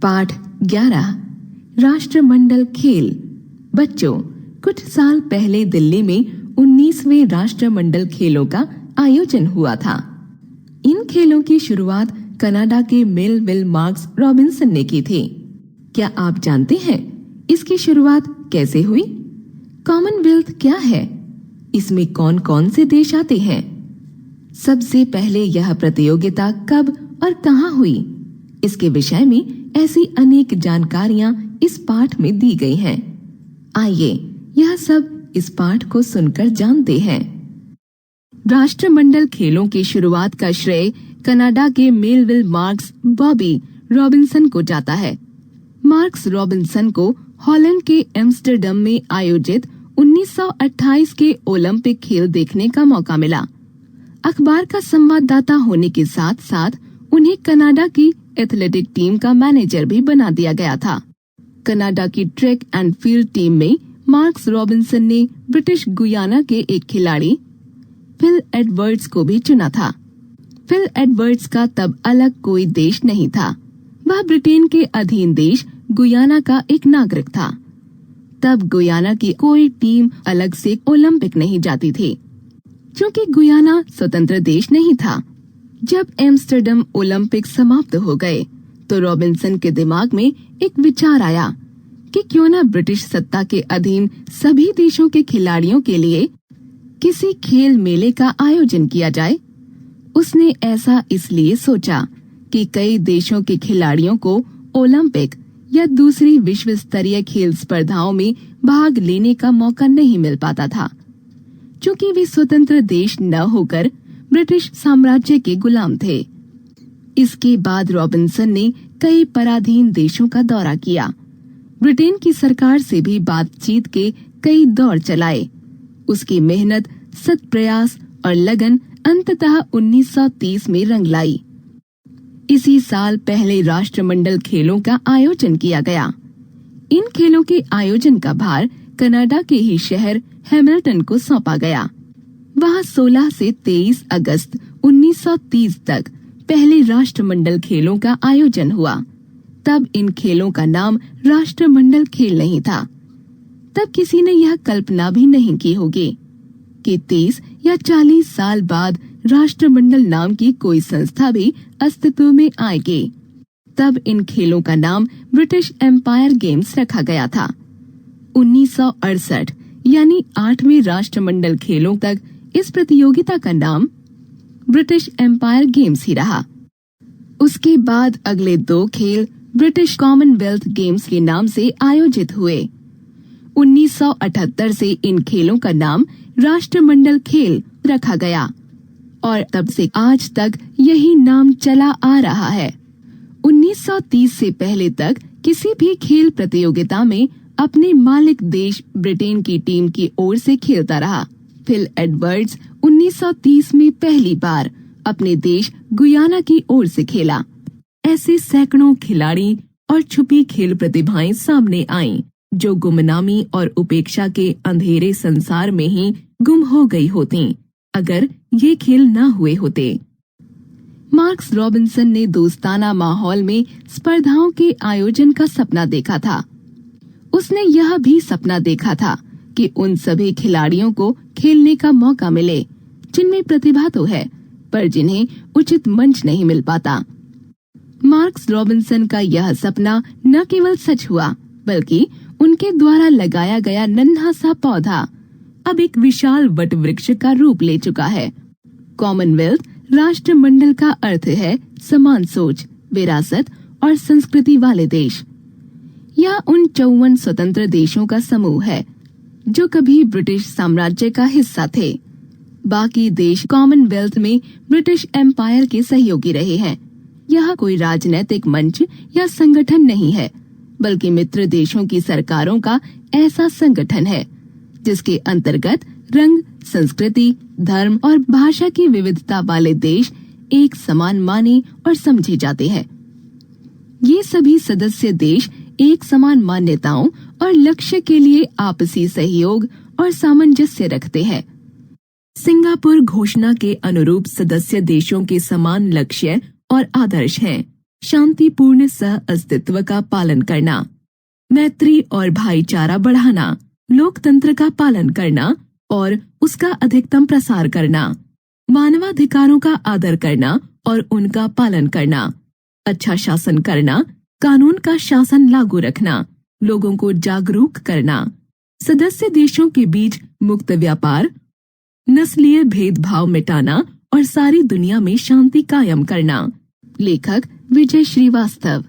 पाठ 11 राष्ट्रमंडल खेल। बच्चों, कुछ साल पहले दिल्ली में 19वें राष्ट्रमंडल खेलों का आयोजन हुआ था। इन खेलों की शुरुआत कनाडा के मेलविल मार्क्स रॉबिन्सन ने की थी। क्या आप जानते हैं इसकी शुरुआत कैसे हुई? कॉमनवेल्थ क्या है? इसमें कौन कौन से देश आते हैं? सबसे पहले यह प्रतियोगिता कब और कहां हुई? इसके विषय में ऐसी अनेक जानकारियां इस पाठ में दी गई हैं। आइए यह सब इस पाठ को सुनकर जानते हैं। राष्ट्रमंडल खेलों की शुरुआत का श्रेय कनाडा के मेलविल मार्क्स बॉबी रॉबिन्सन को जाता है। मार्क्स रॉबिन्सन को हॉलैंड के एम्स्टर्डम में आयोजित 1928 के ओलंपिक खेल देखने का मौका मिला। अखबार का संवाददाता होने के साथ साथ उन्हें कनाडा की एथलेटिक टीम का मैनेजर भी बना दिया गया था। कनाडा की ट्रैक एंड फील्ड टीम में मार्क्स रॉबिन्सन ने ब्रिटिश गुयाना के एक खिलाड़ी फिल एडवर्ड्स को भी चुना था। फिल एडवर्ड्स का तब अलग कोई देश नहीं था। वह ब्रिटेन के अधीन देश गुयाना का एक नागरिक था। तब गुयाना की कोई टीम अलग से ओलंपिक नहीं जाती थी, क्योंकि गुयाना स्वतंत्र देश नहीं था। जब एम्स्टर्डम ओलंपिक समाप्त हो गए तो रॉबिन्सन के दिमाग में एक विचार आया कि क्यों न ब्रिटिश सत्ता के अधीन सभी देशों के खिलाड़ियों के लिए किसी खेल मेले का आयोजन किया जाए। उसने ऐसा इसलिए सोचा कि कई देशों के खिलाड़ियों को ओलंपिक या दूसरी विश्व स्तरीय खेल स्पर्धाओं में भाग लेने का मौका नहीं मिल पाता था, क्योंकि वे स्वतंत्र देश न होकर ब्रिटिश साम्राज्य के गुलाम थे। इसके बाद रॉबिन्सन ने कई पराधीन देशों का दौरा किया। ब्रिटेन की सरकार से भी बातचीत के कई दौर चलाए। उसकी मेहनत, सत प्रयास और लगन अंततः 1930 में रंग लाई। इसी साल पहले राष्ट्रमंडल खेलों का आयोजन किया गया। इन खेलों के आयोजन का भार कनाडा के ही शहर हैमिल्टन को सौंपा गया। वहां 16 से 23 अगस्त 1930 तक पहले राष्ट्रमंडल खेलों का आयोजन हुआ। तब इन खेलों का नाम राष्ट्रमंडल खेल नहीं था। तब किसी ने यह कल्पना भी नहीं की होगी कि 30 या 40 साल बाद राष्ट्रमंडल नाम की कोई संस्था भी अस्तित्व में आएगी। तब इन खेलों का नाम ब्रिटिश एम्पायर गेम्स रखा गया था। 1968 यानी 8वें राष्ट्रमंडल खेलों तक इस प्रतियोगिता का नाम ब्रिटिश एम्पायर गेम्स ही रहा। उसके बाद अगले 2 खेल ब्रिटिश कॉमनवेल्थ गेम्स के नाम से आयोजित हुए। 1978 से इन खेलों का नाम राष्ट्रमंडल खेल रखा गया और तब से आज तक यही नाम चला आ रहा है। 1930 से पहले तक किसी भी खेल प्रतियोगिता में अपने मालिक देश ब्रिटेन की टीम की ओर से खेलता रहा। फिल एडवर्ड्स 1930 में पहली बार अपने देश गुयाना की ओर से खेला। ऐसे सैकड़ों खिलाड़ी और छुपी खेल प्रतिभाएं सामने आईं, जो गुमनामी और उपेक्षा के अंधेरे संसार में ही गुम हो गई होती अगर ये खेल न हुए होते। मार्क्स रॉबिन्सन ने दोस्ताना माहौल में स्पर्धाओं के आयोजन का सपना देखा था। उसने यह भी सपना देखा था कि उन सभी खिलाड़ियों को खेलने का मौका मिले जिनमें प्रतिभा तो है, पर जिन्हें उचित मंच नहीं मिल पाता। मार्क्स रॉबिन्सन का यह सपना न केवल सच हुआ, बल्कि उनके द्वारा लगाया गया नन्हा सा पौधा अब एक विशाल वट वृक्ष का रूप ले चुका है। कॉमनवेल्थ राष्ट्रमंडल का अर्थ है समान सोच, विरासत और संस्कृति वाले देश। यह उन 54 स्वतंत्र देशों का समूह है जो कभी ब्रिटिश साम्राज्य का हिस्सा थे। बाकी देश कॉमनवेल्थ में ब्रिटिश एम्पायर के सहयोगी रहे हैं। यह कोई राजनीतिक मंच या संगठन नहीं है, बल्कि मित्र देशों की सरकारों का ऐसा संगठन है जिसके अंतर्गत रंग, संस्कृति, धर्म और भाषा की विविधता वाले देश एक समान माने और समझे जाते हैं। ये सभी सदस्य देश एक समान मान्यताओं और लक्ष्य के लिए आपसी सहयोग और सामंजस्य रखते हैं। सिंगापुर घोषणा के अनुरूप सदस्य देशों के समान लक्ष्य और आदर्श हैं। शांतिपूर्ण सह अस्तित्व का पालन करना, मैत्री और भाईचारा बढ़ाना, लोकतंत्र का पालन करना और उसका अधिकतम प्रसार करना, मानवाधिकारों का आदर करना और उनका पालन करना, अच्छा शासन करना, कानून का शासन लागू रखना, लोगों को जागरूक करना, सदस्य देशों के बीच मुक्त व्यापार, नस्लीय भेदभाव मिटाना और सारी दुनिया में शांति कायम करना। लेखक विजय श्रीवास्तव।